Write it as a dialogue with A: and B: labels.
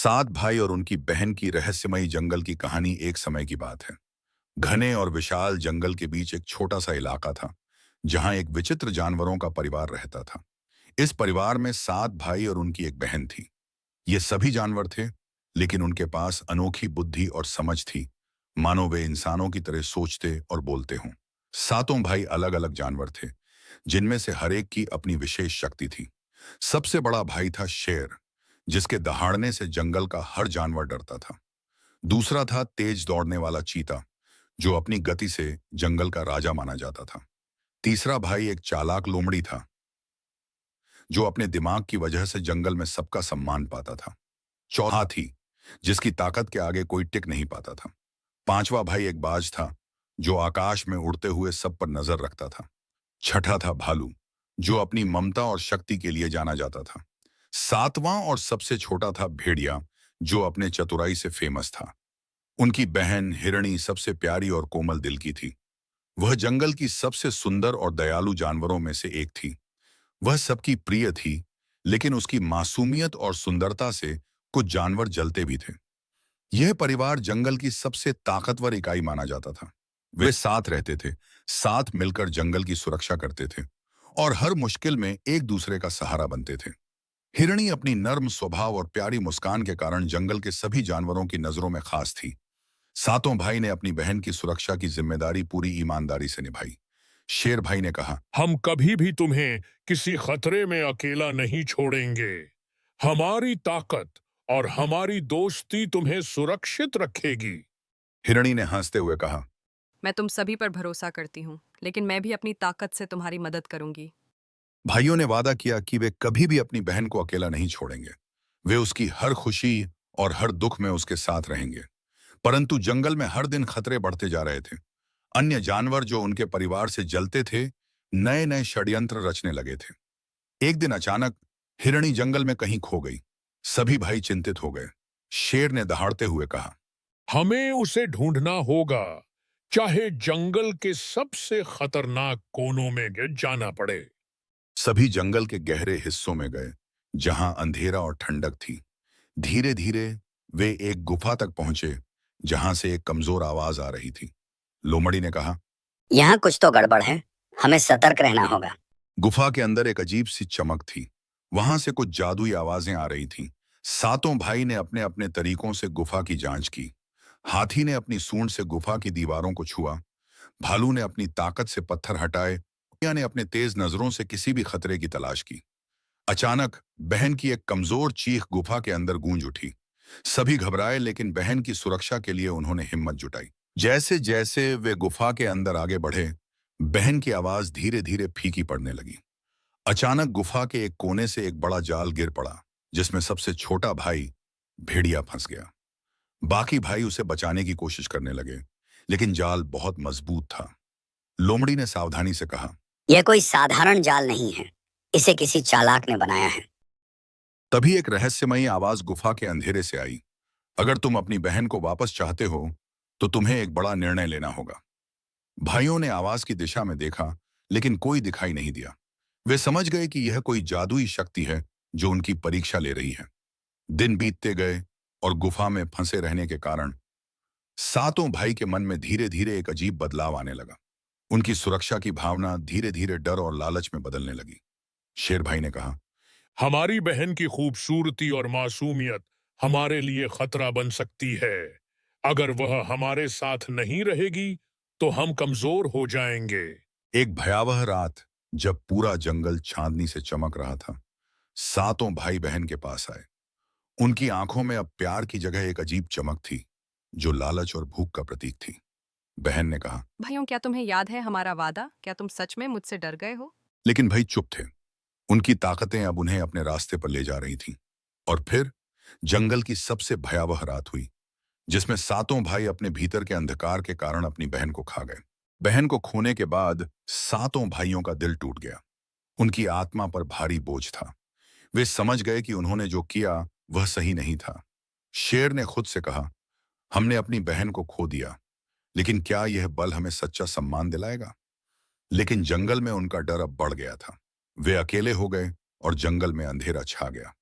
A: सात भाई और उनकी बहन की रहस्यमयी जंगल की कहानी एक समय की बात है। घने और विशाल जंगल के बीच एक छोटा सा इलाका था, जहां एक विचित्र जानवरों का परिवार रहता था। इस परिवार में सात भाई और उनकी एक बहन थी। ये सभी जानवर थे, लेकिन उनके पास अनोखी बुद्धि और समझ थी, मानो वे इंसानों की तरह सोचते और बोलते हों। सातों भाई अलग अलग जानवर थे, जिनमें से हर एक की अपनी विशेष शक्ति थी। सबसे बड़ा भाई था शेर, जिसके दहाड़ने से जंगल का हर जानवर डरता था। दूसरा था तेज दौड़ने वाला चीता, जो अपनी गति से जंगल का राजा माना जाता था। तीसरा भाई एक चालाक लोमड़ी था, जो अपने दिमाग की वजह से जंगल में सबका सम्मान पाता था। चौथा हाथी, जिसकी ताकत के आगे कोई टिक नहीं पाता था। पांचवा भाई एक बाज था, जो आकाश में उड़ते हुए सब पर नजर रखता था। छठा था भालू, जो अपनी ममता और शक्ति के लिए जाना जाता था। सातवां और सबसे छोटा था भेड़िया, जो अपने चतुराई से फेमस था। उनकी बहन हिरणी सबसे प्यारी और कोमल दिल की थी। वह जंगल की सबसे सुंदर और दयालु जानवरों में से एक थी। वह सबकी प्रिय थी, लेकिन उसकी मासूमियत और सुंदरता से कुछ जानवर जलते भी थे। यह परिवार जंगल की सबसे ताकतवर इकाई माना जाता था। वे साथ रहते थे, साथ मिलकर जंगल की सुरक्षा करते थे और हर मुश्किल में एक दूसरे का सहारा बनते थे। हिरणी अपनी नर्म स्वभाव और प्यारी मुस्कान के कारण जंगल के सभी जानवरों की नजरों में खास थी। सातों भाई ने अपनी बहन की सुरक्षा की जिम्मेदारी पूरी ईमानदारी से निभाई। शेर भाई ने कहा,
B: हम कभी भी तुम्हें किसी खतरे में अकेला नहीं छोड़ेंगे। हमारी ताकत और हमारी दोस्ती तुम्हें सुरक्षित रखेगी।
A: हिरणी ने हंसते हुए कहा,
C: मैं तुम सभी पर भरोसा करती हूँ, लेकिन मैं भी अपनी ताकत से तुम्हारी मदद करूंगी।
A: भाइयों ने वादा किया कि वे कभी भी अपनी बहन को अकेला नहीं छोड़ेंगे। वे उसकी हर खुशी और हर दुख में उसके साथ रहेंगे। परंतु जंगल में हर दिन खतरे बढ़ते जा रहे थे। अन्य जानवर जो उनके परिवार से जलते थे, नए नए षड्यंत्र रचने लगे थे। एक दिन अचानक हिरणी जंगल में कहीं खो गई। सभी भाई चिंतित हो गए। शेर ने दहाड़ते हुए कहा,
B: हमें उसे ढूंढना होगा, चाहे जंगल के सबसे खतरनाक कोनों में जाना पड़े।
A: सभी जंगल के गहरे हिस्सों में गए, जहां अंधेरा और ठंडक थी। धीरे धीरे वे एक गुफा तक पहुंचे, जहां से एक कमजोर आवाज आ रही थी। लोमड़ी ने कहा,
D: यहाँ कुछ तो गड़बड़ है, हमें सतर्क रहना होगा।
A: गुफा के अंदर एक अजीब सी चमक थी। वहां से कुछ जादुई आवाजें आ रही थीं। सातों भाई ने अपने अपने तरीकों से गुफा की जांच की। हाथी ने अपनी सूंड से गुफा की दीवारों को छुआ। भालू ने अपनी ताकत से पत्थर हटाए। या ने अपने तेज नजरों से किसी भी खतरे की तलाश की। अचानक बहन की एक कमजोर चीख गुफा के अंदर गूंज उठी। सभी घबराए, लेकिन बहन की सुरक्षा के लिए उन्होंने हिम्मत जुटाई। जैसे जैसे वे गुफा के अंदर आगे बढ़े, बहन की आवाज धीरे धीरे फीकी पड़ने लगी। अचानक गुफा के एक कोने से एक बड़ा जाल गिर पड़ा, जिसमें सबसे छोटा भाई भेड़िया फंस गया। बाकी भाई उसे बचाने की कोशिश करने लगे, लेकिन जाल बहुत मजबूत था। लोमड़ी ने सावधानी से कहा,
D: यह कोई साधारण जाल नहीं है, इसे किसी चालाक ने बनाया है।
A: तभी एक रहस्यमयी आवाज गुफा के अंधेरे से आई, अगर तुम अपनी बहन को वापस चाहते हो, तो तुम्हें एक बड़ा निर्णय लेना होगा। भाइयों ने आवाज की दिशा में देखा, लेकिन कोई दिखाई नहीं दिया। वे समझ गए कि यह कोई जादुई शक्ति है जो उनकी परीक्षा ले रही है। दिन बीतते गए और गुफा में फंसे रहने के कारण सातों भाई के मन में धीरे धीरे एक अजीब बदलाव आने लगा। उनकी सुरक्षा की भावना धीरे धीरे डर और लालच में बदलने लगी। शेर भाई ने कहा,
B: हमारी बहन की खूबसूरती और मासूमियत हमारे लिए खतरा बन सकती है। अगर वह हमारे साथ नहीं रहेगी, तो हम कमजोर हो जाएंगे।
A: एक भयावह रात, जब पूरा जंगल चांदनी से चमक रहा था, सातों भाई बहन के पास आए। उनकी आंखों में अब प्यार की जगह एक अजीब चमक थी, जो लालच और भूख का प्रतीक थी। बहन ने कहा,
C: भाइयों, क्या तुम्हें याद है हमारा वादा? क्या तुम सच में मुझसे डर गए हो?
A: लेकिन भाई चुप थे। उनकी ताकतें अब उन्हें अपने रास्ते पर ले जा रही थीं। और फिर जंगल की सबसे भयावह रात हुई, जिसमें सातों भाई अपने भीतर के अंधकार के कारण अपनी बहन को खा गए। बहन को खोने के बाद सातों भाइयों का दिल टूट गया। उनकी आत्मा पर भारी बोझ था। वे समझ गए कि उन्होंने जो किया वह सही नहीं था। शेर ने खुद से कहा, हमने अपनी बहन को खो दिया, लेकिन क्या यह बल हमें सच्चा सम्मान दिलाएगा? लेकिन जंगल में उनका डर अब बढ़ गया था। वे अकेले हो गए और जंगल में अंधेरा छा गया।